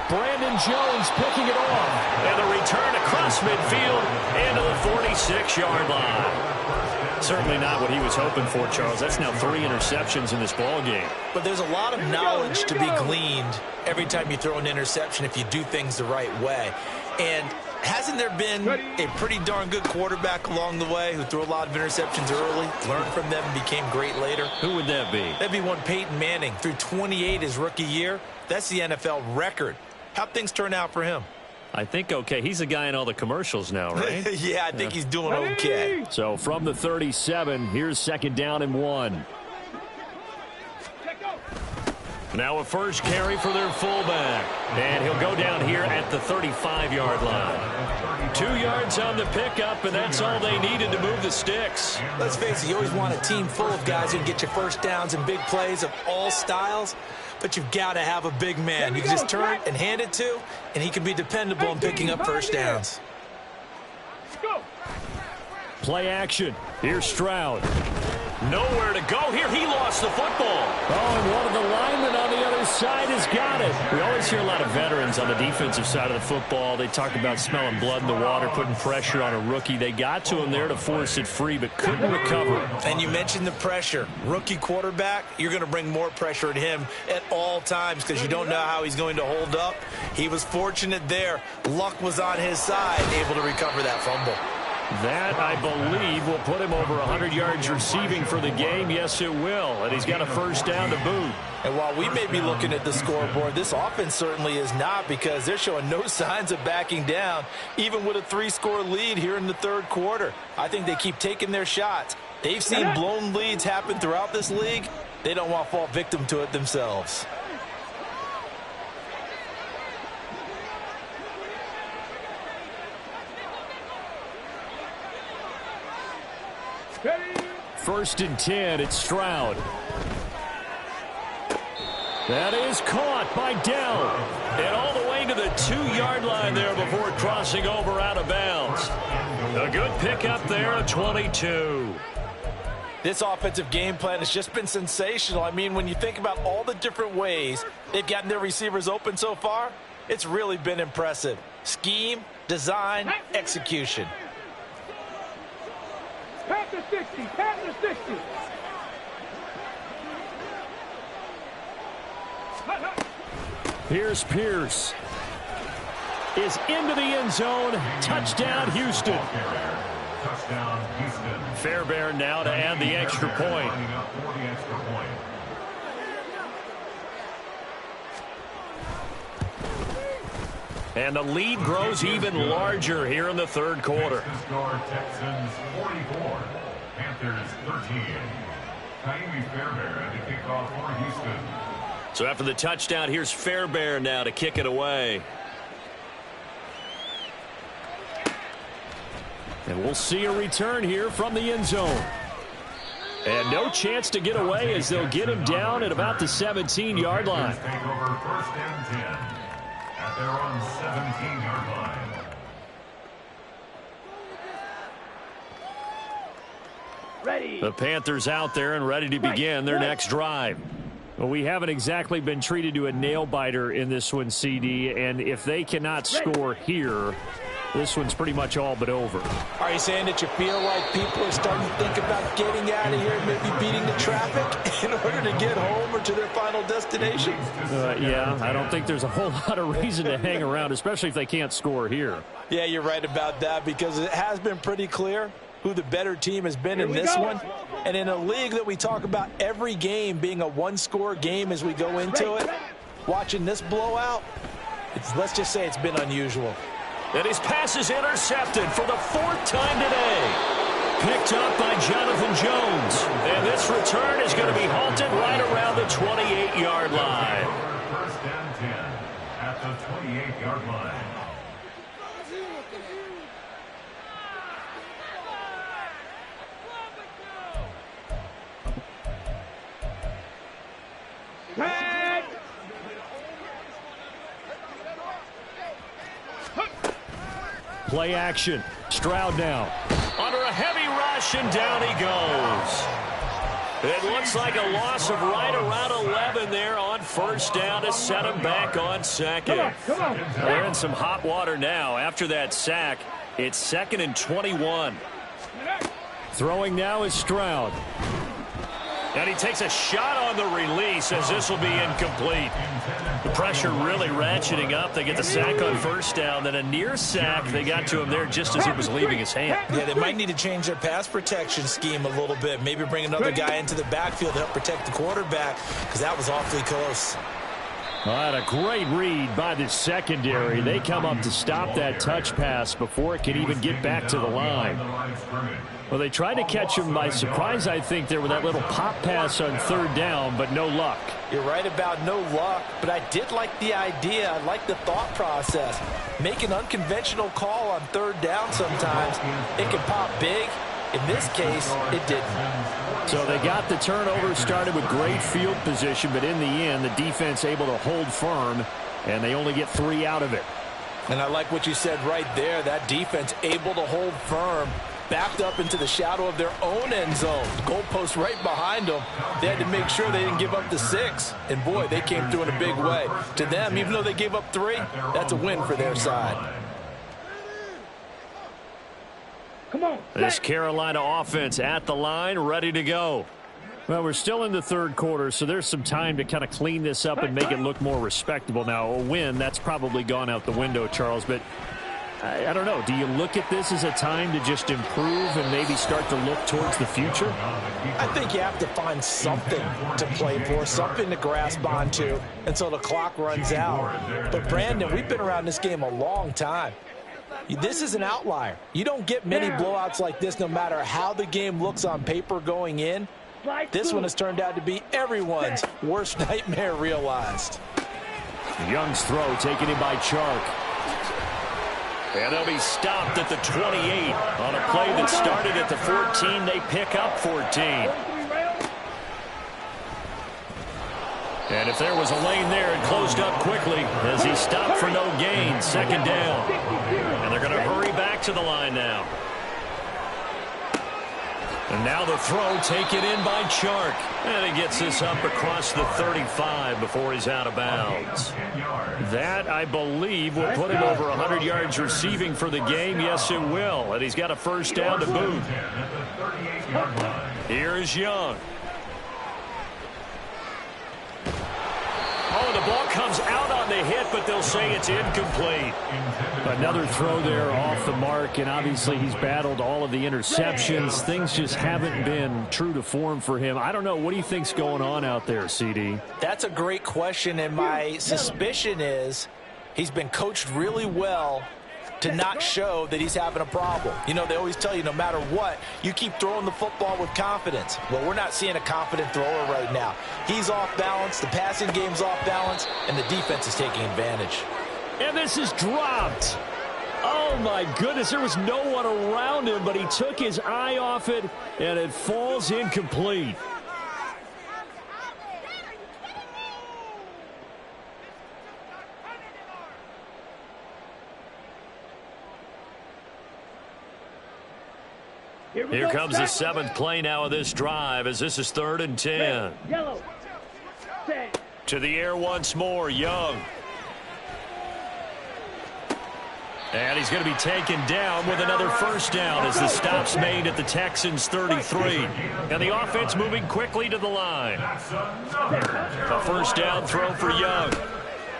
Speaker 2: Brandon Jones picking it off.
Speaker 1: And the return across midfield into the 46-yard line.
Speaker 2: Certainly not what he was hoping for, Charles. That's now 3 interceptions in this ball game.
Speaker 4: But there's a lot of knowledge to be gleaned every time you throw an interception if you do things the right way. And hasn't there been a pretty darn good quarterback along the way who threw a lot of interceptions early, learned from them, and became great later?
Speaker 2: Who would that be?
Speaker 4: That'd be one Peyton Manning. Threw 28 his rookie year. That's the NFL record. How'd things turn out for him?
Speaker 2: I think okay. He's a guy in all the commercials now, right?
Speaker 4: Yeah, I think he's doing okay.
Speaker 2: So from the 37, here's 2nd down and 1. Now a first carry for their fullback. And he'll go down here at the 35-yard line. 2 yards on the pickup, and that's all they needed to move the sticks.
Speaker 4: Let's face it, you always want a team full of guys who can get you first downs and big plays of all styles. But you've got to have a big man you can just turn and hand it to, and he can be dependable in picking up first downs.
Speaker 2: Play action. Here's Stroud.
Speaker 1: Nowhere to go here. He lost the football.
Speaker 2: Oh, and one of the linemen on the other side has got it. We always hear a lot of veterans on the defensive side of the football. They talk about smelling blood in the water, putting pressure on a rookie. They got to him there to force it free, but couldn't recover.
Speaker 4: And you mentioned the pressure. Rookie quarterback, you're going to bring more pressure at him at all times because you don't know how he's going to hold up. He was fortunate there. Luck was on his side, able to recover that fumble.
Speaker 2: That, I believe, will put him over 100 yards receiving for the game. Yes, it will. And he's got a first down to boot.
Speaker 4: And while we may be looking at the scoreboard, this offense certainly is not because they're showing no signs of backing down, even with a 3-score lead here in the third quarter. I think they keep taking their shots. They've seen blown leads happen throughout this league. They don't want to fall victim to it themselves.
Speaker 2: First and 10, it's Stroud. That is caught by Dell.
Speaker 1: And all the way to the 2-yard line there before crossing over out of bounds. A good pickup there at 22.
Speaker 4: This offensive game plan has just been sensational. I mean, when you think about all the different ways they've gotten their receivers open so far, it's really been impressive. Scheme, design, execution.
Speaker 3: Panther 60, Panther 60.
Speaker 2: Here's Pierce. Is into the end zone. Touchdown, Houston.
Speaker 5: Touchdown, Houston.
Speaker 2: Fairbairn now to add the extra point. And the lead grows even larger here in the third quarter.
Speaker 5: Texans 44, Panthers 13. Kaimi Fairbairn to kick off for Houston.
Speaker 1: So after the touchdown, here's Fairbairn now to kick it away.
Speaker 2: And we'll see a return here from the end zone. And no chance to get away as they'll get him down at about the 17-yard line.
Speaker 5: Take over first and 10 at their own 17-yard line.
Speaker 3: Ready.
Speaker 2: The Panthers out there and ready to begin their next drive. Well, we haven't exactly been treated to a nail-biter in this one, CD, and if they cannot score here, this one's pretty much all but over.
Speaker 4: Are you saying that you feel like people are starting to think about getting out of here and maybe beating the traffic in order to get home or to their final destination?
Speaker 2: Yeah, I don't think there's a whole lot of reason to hang around, especially if they can't score here.
Speaker 4: Yeah, you're right about that because it has been pretty clear who the better team has been in this one. And in a league that we talk about every game being a one-score game as we go into it, watching this blowout, let's just say it's been unusual.
Speaker 1: And his pass is intercepted for the 4th time today. Picked up by Jonathan Jones. And this return is going to be halted right around the 28-yard line.
Speaker 5: First and 10 at the 28-yard line.
Speaker 2: Play action. Stroud now.
Speaker 1: Under a heavy rush, and down he goes. It looks like a loss of right around 11 there on first down to set him back on second.
Speaker 3: Come on.
Speaker 2: They're in some hot water now. After that sack, it's 2nd and 21. Throwing now is Stroud.
Speaker 1: And he takes a shot on the release as this will be incomplete. The pressure really ratcheting up. They get the sack on first down. Then a near sack. They got to him there just as it was leaving his hand.
Speaker 4: Yeah, they might need to change their pass protection scheme a little bit. Maybe bring another guy into the backfield to help protect the quarterback, because that was awfully close.
Speaker 2: Well, that a great read by the secondary. They come up to stop that touch pass before it can even get back to the line. Well, they tried to catch him by surprise, I think, there with that little pop pass on third down, but no luck.
Speaker 4: You're right about no luck, but I did like the idea. I like the thought process. Make an unconventional call on third down sometimes. It can pop big. In this case, it didn't.
Speaker 2: So they got the turnover started with great field position, but in the end, the defense able to hold firm, and they only get 3 out of it.
Speaker 4: And I like what you said right there. That defense able to hold firm, backed up into the shadow of their own end zone. Goalpost right behind them. They had to make sure they didn't give up the 6. And, boy, they came through in a big way. To them, even though they gave up 3, that's a win for their side.
Speaker 3: Come on.
Speaker 2: This Carolina offense at the line, ready to go. Well, we're still in the third quarter, so there's some time to kind of clean this up and make it look more respectable. Now, a win, that's probably gone out the window, Charles, but I don't know. Do you look at this as a time to just improve and maybe start to look towards the future?
Speaker 4: I think you have to find something to play for, something to grasp onto until the clock runs out. But, Brandon, we've been around this game a long time. This is an outlier. You don't get many blowouts like this no matter how the game looks on paper going in. This one has turned out to be everyone's worst nightmare realized.
Speaker 2: Young's throw taken in by Chark.
Speaker 1: And they'll be stopped at the 28 on a play that started at the 14. They pick up 14. And if there was a lane there, it closed up quickly as he stopped for no gain. Second down. And they're going to hurry back to the line now. And now the throw taken in by Chark. And he gets this up across the 35 before he's out of bounds. That, I believe, will put him over 100 yards receiving for the game. Yes, it will. And he's got a first down to boot. Here's Young. Oh, the ball comes out on the hit, but they'll say it's incomplete.
Speaker 2: Another throw there off the mark, and obviously he's battled all of the interceptions. Things just haven't been true to form for him. I don't know. What do you think's going on out there, CD?
Speaker 4: That's a great question, and my suspicion is he's been coached really well to not show that he's having a problem. You know, they always tell you no matter what, you keep throwing the football with confidence. Well, we're not seeing a confident thrower right now. He's off balance, the passing game's off balance, and the defense is taking advantage.
Speaker 2: And this is dropped. Oh, my goodness, there was no one around him, but he took his eye off it, and it falls incomplete.
Speaker 1: Here comes the 7th play now of this drive as this is 3rd and 10.
Speaker 3: Yellow.
Speaker 1: To the air once more, Young. And he's going to be taken down with another first down as the stop's made at the Texans' 33. And the offense moving quickly to the line. A first down throw for Young.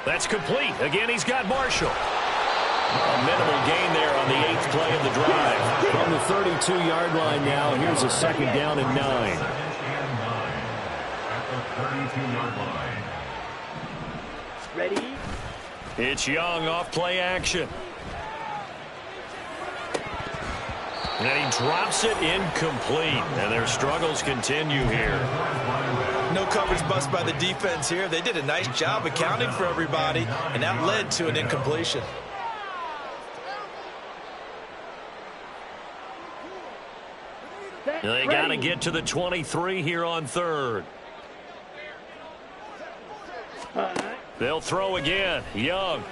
Speaker 1: That's complete. Again, he's got Marshall. A minimal gain there on the 8th play of the drive.
Speaker 2: From the 32-yard line now, here's a second down and 9.
Speaker 3: Ready?
Speaker 1: It's Young off play action. And he drops it incomplete. And their struggles continue here.
Speaker 4: No coverage bust by the defense here. They did a nice job accounting for everybody, and that led to an incompletion.
Speaker 1: They got to get to the 23 here on 3rd. They'll throw again. Young.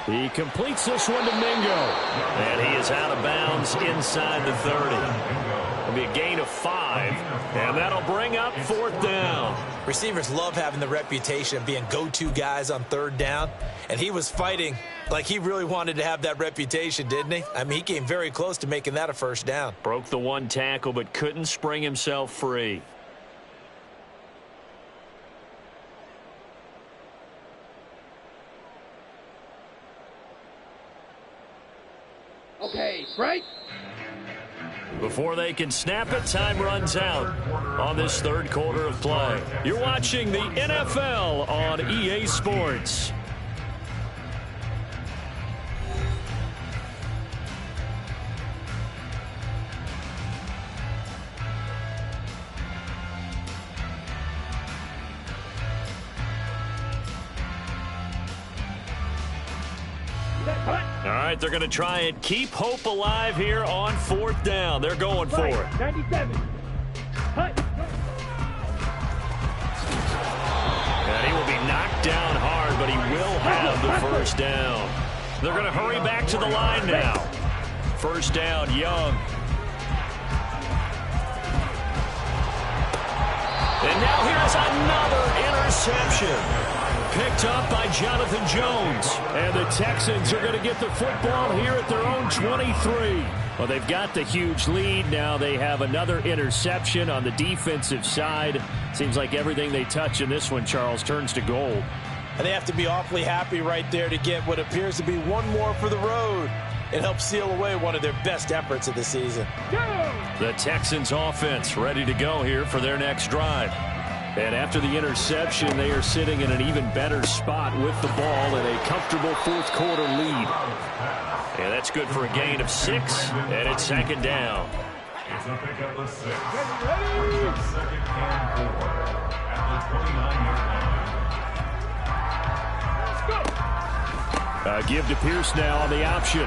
Speaker 2: He completes this one to Mingo.
Speaker 1: And he is out of bounds inside the 30. be a gain of 5, and that'll bring up 4th down.
Speaker 4: Receivers love having the reputation of being go-to guys on 3rd down, and he was fighting like he really wanted to have that reputation, didn't he? I mean, he came very close to making that a 1st down.
Speaker 1: Broke the 1 tackle, but couldn't spring himself free.
Speaker 3: Okay, right?
Speaker 1: Before they can snap it, time runs out on this 3rd quarter of play. You're watching the NFL on EA Sports. All right, they're going to try and keep hope alive here on 4th down. They're going for it.
Speaker 3: 97. Cut.
Speaker 1: And he will be knocked down hard, but he will have the 1st down. They're going to hurry back to the line now. 1st down, Young. And now here's another interception. Picked up by Jonathan Jones. And the Texans are going to get the football here at their own 23. Well, they've got the huge lead. Now they have another interception on the defensive side. Seems like everything they touch in this one, Charles, turns to gold.
Speaker 4: And they have to be awfully happy right there to get what appears to be one more for the road. It helps seal away one of their best efforts of the season.
Speaker 1: The Texans offense ready to go here for their next drive. And after the interception, they are sitting in an even better spot with the ball in a comfortable 4th quarter lead. And that's good for a gain of 6, and it's 2nd down.
Speaker 5: It's a pickup of 6. Brings up 2nd and 4 at the 29-yard line.
Speaker 2: Give to Pierce now on the option.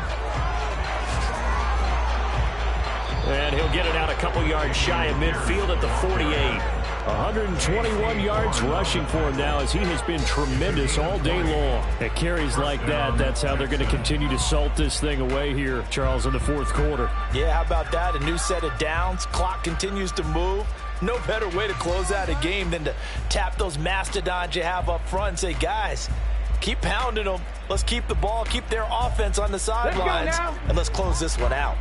Speaker 1: And he'll get it out a couple yards shy of midfield at the 48.
Speaker 2: 121 yards rushing for him now as he has been tremendous all day long. At carries like that, that's how they're going to continue to salt this thing away here, Charles, in the 4th quarter.
Speaker 4: Yeah, how about that? A new set of downs. Clock continues to move. No better way to close out a game than to tap those mastodons you have up front and say, guys, keep pounding them. Let's keep the ball, keep their offense on the sidelines, and let's close this one out.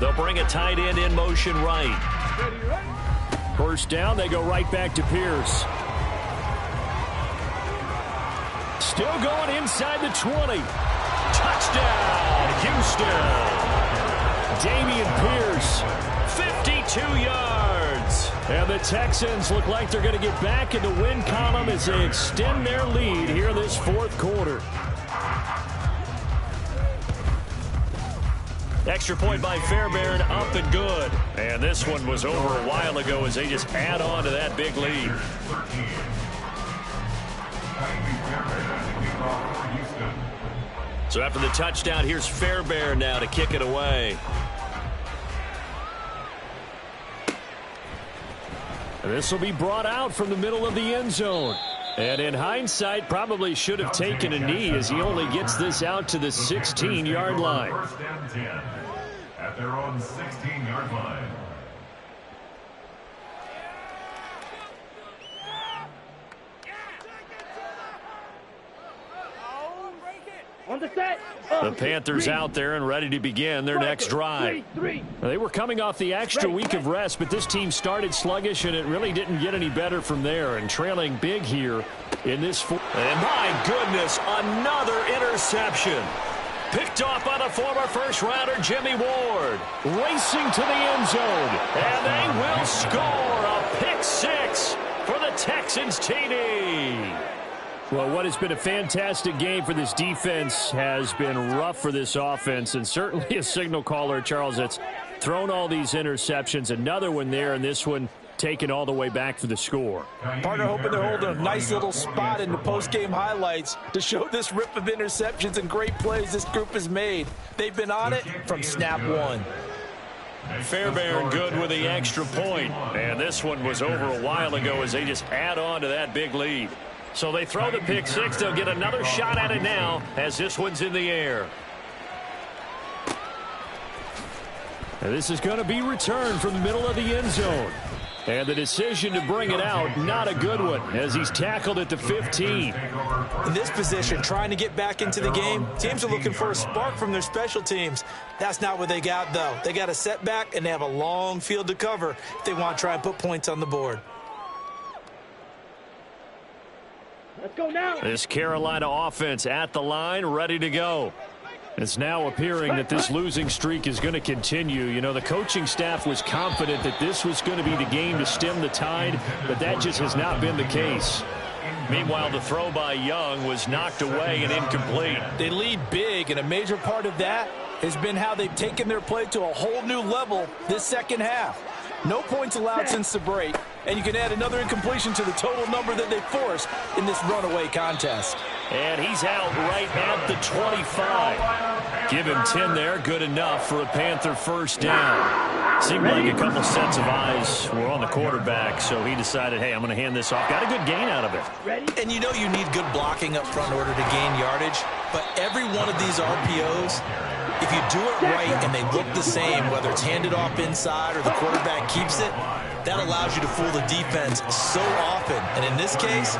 Speaker 1: They'll bring a tight end in motion right.
Speaker 2: 1st down, they go right back to Pierce. Still going inside the 20.
Speaker 1: Touchdown, Houston.
Speaker 2: Dameon Pierce.
Speaker 1: 52 yards.
Speaker 2: And the Texans look like they're going to get back in the win column as they extend their lead here in this 4th quarter.
Speaker 1: Extra point by Fairbairn, up and good. And this one was over a while ago as they just add on to that big lead. So after the touchdown, here's Fairbairn now to kick it away.
Speaker 2: And this will be brought out from the middle of the end zone. And in hindsight, probably should have taken a knee as he only gets this out to the 16-yard line.
Speaker 5: 1st and 10 at their own 16-yard line.
Speaker 3: On the set.
Speaker 1: The Panthers out there and ready to begin their next drive.
Speaker 2: They were coming off the extra week of rest, but this team started sluggish, and it really didn't get any better from there. And trailing big here in this.
Speaker 1: And my goodness, another interception. Picked off by the former first-rounder Jimmy Ward.
Speaker 2: Racing to the end zone.
Speaker 1: And they will score a pick 6 for the Texans TD.
Speaker 2: Well, what has been a fantastic game for this defense has been rough for this offense, and certainly a signal caller, Charles, that's thrown all these interceptions. Another one there, and this one taken all the way back for the score.
Speaker 4: Partner hoping they're holding a nice little spot in the post-game highlights to show this rip of interceptions and great plays this group has made. They've been on it from snap one.
Speaker 1: Fairbairn good with the extra point. And this one was over a while ago as they just add on to that big lead. So they throw the pick 6. They'll get another shot at it now as this one's in the air.
Speaker 2: And this is going to be returned from the middle of the end zone. And the decision to bring it out, not a good one, as he's tackled at the 15.
Speaker 4: In this position, trying to get back into the game, teams are looking for a spark from their special teams. That's not what they got, though. They got a setback, and they have a long field to cover if they want to try and put points on the board.
Speaker 3: Let's go now.
Speaker 2: This Carolina offense at the line, ready to go. It's now appearing that this losing streak is going to continue. You know, the coaching staff was confident that this was going to be the game to stem the tide, but that just has not been the case.
Speaker 1: Meanwhile, the throw by Young was knocked away and incomplete.
Speaker 4: They lead big, and a major part of that has been how they've taken their play to a whole new level this second half. No points allowed since the break, and you can add another incompletion to the total number that they forced in this runaway contest.
Speaker 1: And he's out right at the 25.
Speaker 2: Give him 10 there, good enough for a Panther first down. Seemed like a couple sets of eyes were on the quarterback, so he decided, hey, I'm going to hand this off. Got a good gain out of it.
Speaker 4: And you know you need good blocking up front in order to gain yardage, but every one of these RPOs, if you do it right and they look the same, whether it's handed off inside or the quarterback keeps it, that allows you to fool the defense so often. And in this case,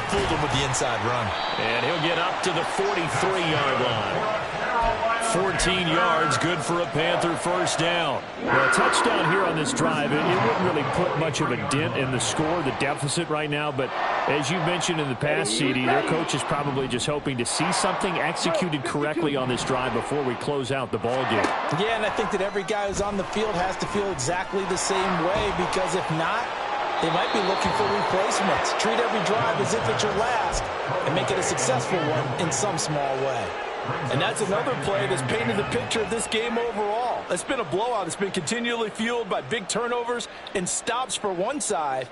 Speaker 4: fooled them with the inside run.
Speaker 1: And he'll get up to the 43-yard line.
Speaker 2: 14 yards, good for a Panther first down. Well, a touchdown here on this drive, it wouldn't really put much of a dent in the score, the deficit right now, but as you mentioned in the past, CD, their coach is probably just hoping to see something executed correctly on this drive before we close out the ball game.
Speaker 4: Yeah, and I think that every guy who's on the field has to feel exactly the same way, because if not, they might be looking for replacements. Treat every drive as if it's your last and make it a successful one in some small way. And that's another play that's painted the picture of this game overall. It's been a blowout. It's been continually fueled by big turnovers and stops for one side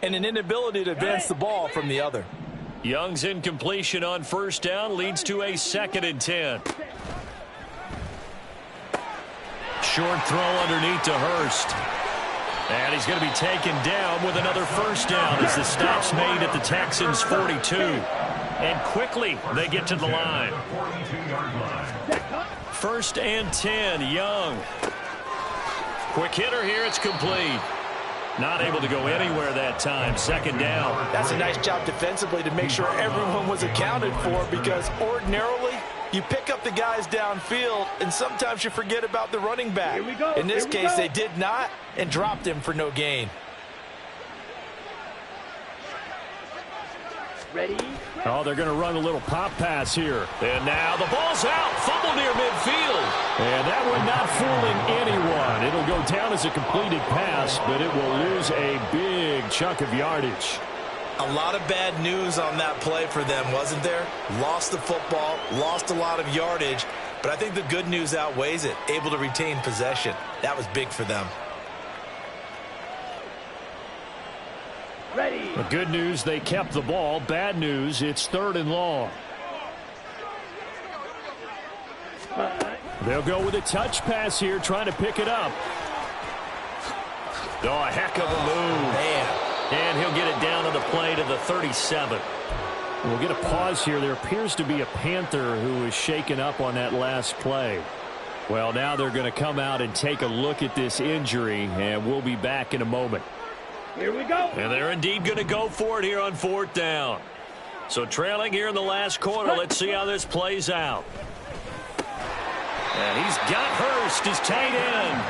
Speaker 4: and an inability to advance the ball from the other.
Speaker 1: Young's incompletion on first down leads to a 2nd and 10. Short throw underneath to Hurst. And he's going to be taken down with another first down as the stop's made at the Texans' 42. And quickly they get to the line. 1st and 10, Young. Quick hitter here, it's complete. Not able to go anywhere that time. 2nd down.
Speaker 4: That's a nice job defensively to make sure everyone was accounted for, because ordinarily you pick up the guys downfield and sometimes you forget about the running back. In this case, they did not and dropped him for no gain.
Speaker 3: Ready?
Speaker 2: Oh, they're going to run a little pop pass here.
Speaker 1: And now the ball's out. Fumble near midfield.
Speaker 2: And that one not fooling anyone. It'll go down as a completed pass, but it will lose a big chunk of yardage.
Speaker 4: A lot of bad news on that play for them, wasn't there? Lost the football, lost a lot of yardage, but I think the good news outweighs it. Able to retain possession. That was big for them.
Speaker 3: Ready.
Speaker 2: The good news, they kept the ball. Bad news, it's 3rd and long. They'll go with a touch pass here, trying to pick it up.
Speaker 1: Oh, a heck of a move.
Speaker 4: Man.
Speaker 1: And he'll get it down on the play to the 37.
Speaker 2: We'll get a pause here. There appears to be a Panther who is shaken up on that last play. Well, now they're going to come out and take a look at this injury, and we'll be back in a moment.
Speaker 3: Here we go.
Speaker 1: And they're indeed going to go for it here on 4th down. So trailing here in the last quarter. Let's see how this plays out. And he's got Hurst, his tight end.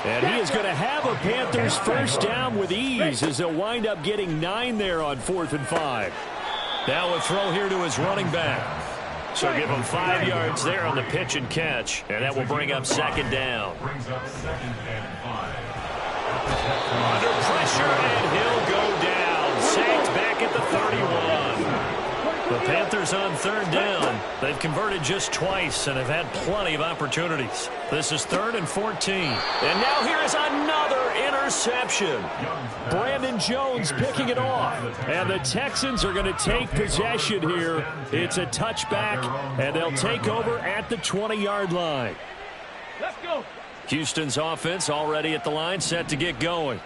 Speaker 2: And he is going to have a Panthers first down with ease as they'll wind up getting 9 there on 4th and 5.
Speaker 1: Now a throw here to his running back. So give him 5 yards there on the pitch and catch. And that will bring up 2nd down. Under pressure, and he'll go down. Sacked back at the 31. The Panthers on 3rd down. They've converted just twice and have had plenty of opportunities. This is 3rd and 14. And now here is another interception.
Speaker 2: Brandon Jones picking it off. And the Texans are going to take possession here. It's a touchback, and they'll take over at the 20-yard line.
Speaker 3: Let's go.
Speaker 2: Houston's offense already at the line, set to get going.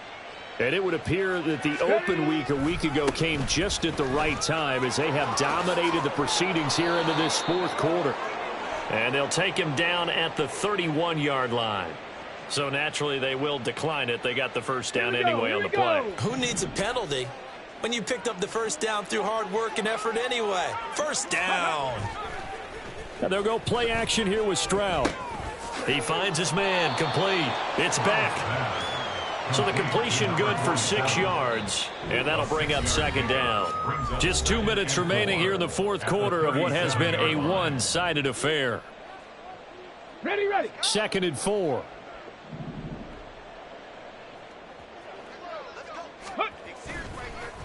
Speaker 2: And it would appear that the open week a week ago came just at the right time as they have dominated the proceedings here into this 4th quarter.
Speaker 1: And they'll take him down at the 31-yard line. So naturally they will decline it. They got the first down anyway on the play.
Speaker 4: Who needs a penalty when you picked up the first down through hard work and effort anyway? First down.
Speaker 2: And they'll go play action here with Stroud.
Speaker 1: He finds his man, complete. It's back. So the completion good for 6 yards, and that'll bring up second down. Just 2 minutes remaining here in the fourth quarter of what has been a one-sided affair.
Speaker 3: Ready.
Speaker 2: 2nd and 4.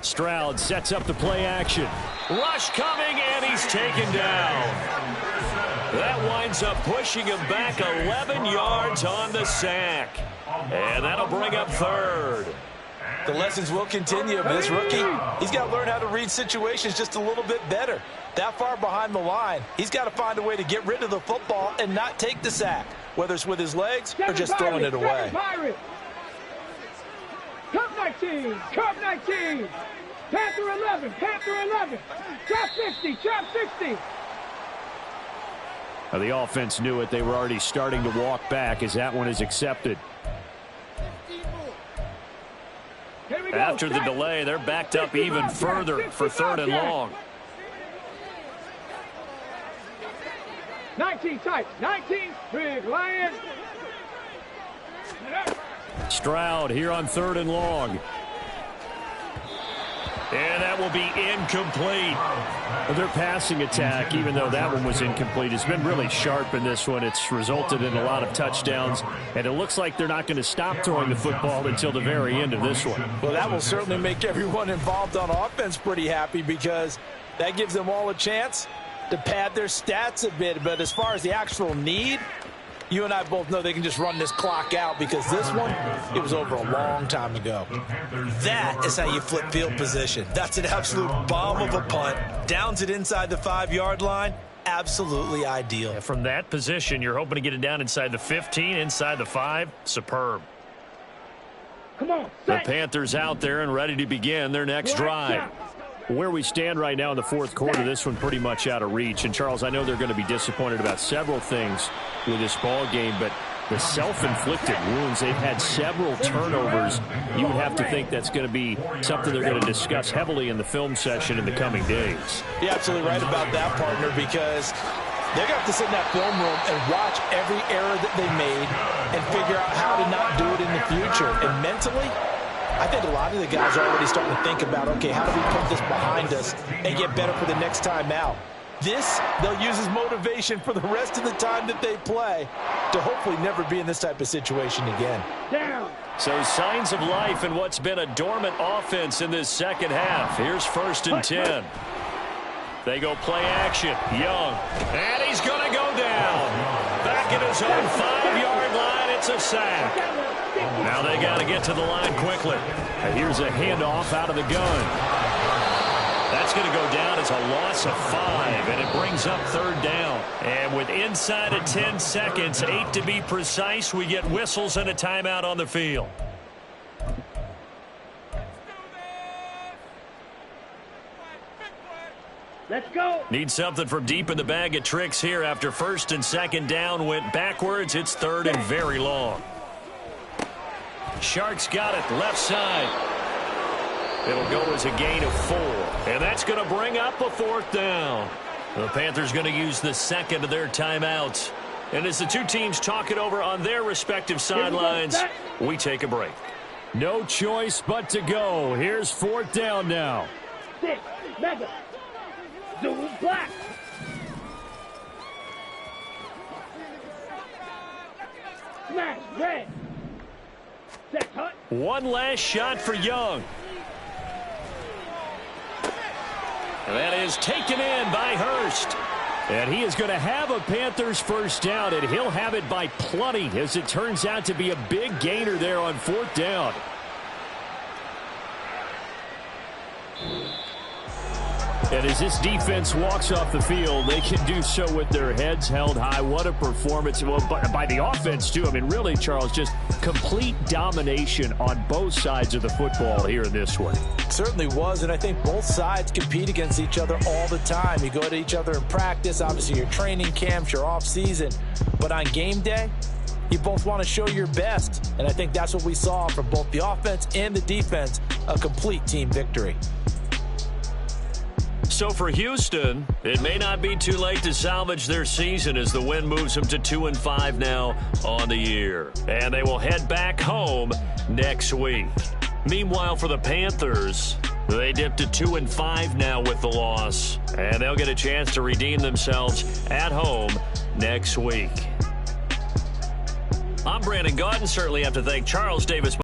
Speaker 2: Stroud sets up the play action.
Speaker 1: Rush coming, and he's taken down. That winds up pushing him back 11 yards on the sack. And that'll bring up third.
Speaker 4: The lessons will continue, but this rookie, he's got to learn how to read situations just a little bit better. That far behind the line, he's got to find a way to get rid of the football and not take the sack, whether it's with his legs or just throwing it away.
Speaker 3: Cup 19, Panther 11, trap 60, trap 60.
Speaker 2: Now the offense knew it. They were already starting to walk back as that one is accepted.
Speaker 1: After the delay, they're backed up even further for 3rd and long.
Speaker 3: 19 tight, 19, big lion.
Speaker 2: Stroud here on 3rd and long.
Speaker 1: And that will be incomplete.
Speaker 2: Their passing attack, even though that one was incomplete, has been really sharp in this one. It's resulted in a lot of touchdowns, and it looks like they're not going to stop throwing the football until the very end of this one.
Speaker 4: Well, that will certainly make everyone involved on offense pretty happy because that gives them all a chance to pad their stats a bit. But as far as the actual need, you and I both know they can just run this clock out because this one, it was over a long time ago. That is how you flip field position. That's an absolute bomb of a punt. Downs it inside the 5-yard line. Absolutely ideal.
Speaker 1: From that position, you're hoping to get it down inside the 15, inside the 5. Superb.
Speaker 3: Come on.
Speaker 2: The Panthers out there and ready to begin their next drive. Where we stand right now in the fourth quarter, this one pretty much out of reach. And, Charles, I know they're going to be disappointed about several things with this ball game, but the self-inflicted wounds, they've had several turnovers. You would have to think that's going to be something they're going to discuss heavily in the film session in the coming days.
Speaker 4: You're absolutely right about that, partner, because they're going to have to sit in that film room and watch every error that they made and figure out how to not do it in the future. And mentally, I think a lot of the guys are already starting to think about, okay, how do we put this behind us and get better for the next time out? This, they'll use as motivation for the rest of the time that they play to hopefully never be in this type of situation again.
Speaker 3: Down.
Speaker 1: So signs of life in what's been a dormant offense in this second half. Here's 1st and 10. They go play action. Young. And he's going to go down. Back at his own 5-yard line. It's a sack. Now they got to get to the line quickly.
Speaker 2: And here's a handoff out of the gun.
Speaker 1: That's going to go down as a loss of 5, and it brings up 3rd down. And with inside of 10 seconds, 8 to be precise, we get whistles and a timeout on the field.
Speaker 3: Let's go.
Speaker 1: Need something from deep in the bag of tricks here after 1st and 2nd down went backwards. It's 3rd and very long. Sharks got it left side. It'll go as a gain of 4. And that's going to bring up a 4th down. The Panthers going to use the second of their timeouts. And as the two teams talk it over on their respective sidelines, we take a break.
Speaker 2: No choice but to go. Here's 4th down now.
Speaker 3: 6, mega, zoom, black. Smash, red. Set, hut.
Speaker 1: One last shot for Young. And that is taken in by Hurst.
Speaker 2: And he is going to have a Panthers first down, and he'll have it by plenty, as it turns out to be a big gainer there on 4th down. And as this defense walks off the field, they can do so with their heads held high. What a performance. Well, by the offense, too. I mean, really, Charles, just complete domination on both sides of the football here in this one.
Speaker 4: It certainly was, and I think both sides compete against each other all the time. You go to each other in practice, obviously your training camps, your off season. But on game day, you both want to show your best. And I think that's what we saw from both the offense and the defense, a complete team victory.
Speaker 1: So for Houston, it may not be too late to salvage their season as the win moves them to 2-5 now on the year. And they will head back home next week. Meanwhile, for the Panthers, they dipped to 2-5 now with the loss. And they'll get a chance to redeem themselves at home next week. I'm Brandon Gaudin. Certainly have to thank Charles Davis